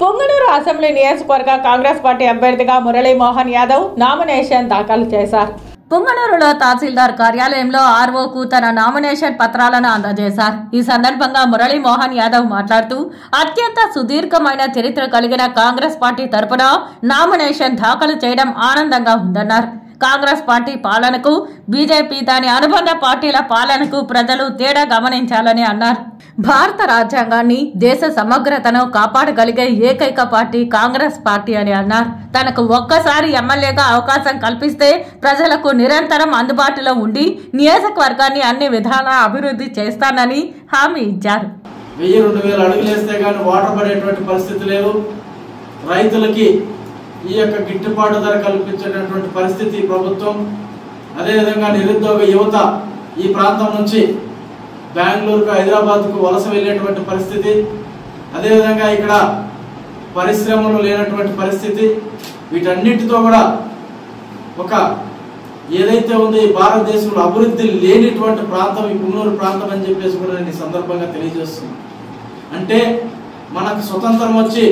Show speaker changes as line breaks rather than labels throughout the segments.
Punganur assembly నియోజకవర్గ Congress party అభ్యర్థిగా Murali Mohan Yadav nomination దాఖలు చేశారు. పొంగనూరులో తహసీల్దార్ కార్యాలయంలో ఆర్ఓకు తన నామినేషన్ పత్రాలను అందజేశారు. ఈ సందర్భంగా మురళీ మోహన్ యాదవ్ మాట్లాడుతూ అత్యంత సుదీర్ఘమైన చరిత్ర కలిగిన కాంగ్రెస్ పార్టీ తరపున నామినేషన్ దాఖలు చేయడం ఆనందంగా ఉందన్నారు. కాంగ్రెస్ పార్టీ పాలనకు బీజేపీ దాని అనుబంధ పార్టీల పాలనకు ప్రజలు తేడా గమనించాలని అన్నారు. భారత రాజ్యాంగాన్ని, దేశ సమగ్రతను కాపాడగలిగే ఏకైక పార్టీ కాంగ్రెస్ పార్టీ అని అన్నారు. తనకు ఒక్కసారి ఎమ్మెల్యేగా అవకాశం కల్పిస్తే ప్రజలకు నిరంతరం అందుబాటులో ఉండి నియోజకవర్గాన్ని అన్ని విధాలా అభివృద్ధి చేస్తానని హామీ ఇచ్చారు.
1000-2000 అడుగులు వేస్తే గానీ వాటర్ పడేటువంటి పరిస్థితి లేదు. రైతులకి ఈ యొక్క గిట్టుబాటు ధర కల్పించేటటువంటి పరిస్థితి ప్రభుత్వం. అదేవిధంగా నిరుద్యోగ యువత ఈ ప్రాంతం నుంచి బెంగళూరుకు, హైదరాబాద్కు వలస వెళ్ళేటువంటి పరిస్థితి. అదేవిధంగా ఇక్కడ పరిశ్రమలు లేనటువంటి పరిస్థితి. వీటన్నిటితో కూడా ఒక ఏదైతే ఉందో ఈ భారతదేశంలో అభివృద్ధి లేనిటువంటి ప్రాంతం ఈ పొంగనూరు ప్రాంతం అని చెప్పేసి కూడా నేను ఈ సందర్భంగా తెలియజేస్తున్నాను. అంటే మనకు స్వతంత్రం వచ్చి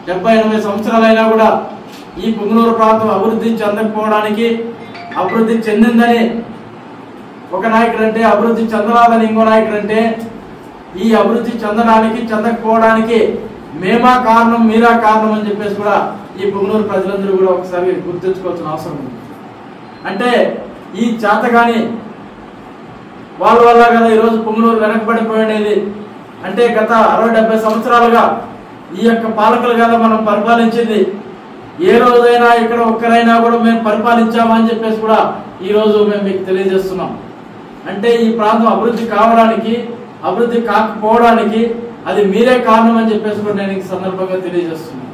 70-80 సంవత్సరాలైనా కూడా ఈ పొంగనూరు ప్రాంతం అభివృద్ధి చెందకపోవడానికి, అభివృద్ధి చెందిందని ఒక నాయకుడు అంటే, అభివృద్ధి చెందరాదని ఇంకో నాయకుడు అంటే, ఈ అభివృద్ధి చెందడానికి చెందకపోవడానికి మేమా కారణం, మీరా కారణం అని చెప్పేసి కూడా ఈ పొంగనూరు ప్రజలందరూ కూడా ఒకసారి గుర్తుంచుకోవాల్సిన అవసరం ఉంది. అంటే ఈ చేతగాని వాళ్ళ వల్ల కదా ఈరోజు పొంగనూరు వెనకబడిపోయినది. అంటే గత 60-70 సంవత్సరాలుగా ఈ యొక్క పాలకులు కదా మనం పరిపాలించింది. ఏ రోజైనా ఇక్కడ ఒక్కరైనా కూడా మేము పరిపాలించామని చెప్పేసి కూడా ఈ రోజు మేము మీకు తెలియజేస్తున్నాం. అంటే ఈ ప్రాంతం అభివృద్ధి కావడానికి, అభివృద్ధి కాకపోవడానికి అది మీరే కారణం అని చెప్పేసి కూడా నేను ఈ సందర్భంగా తెలియజేస్తున్నాను.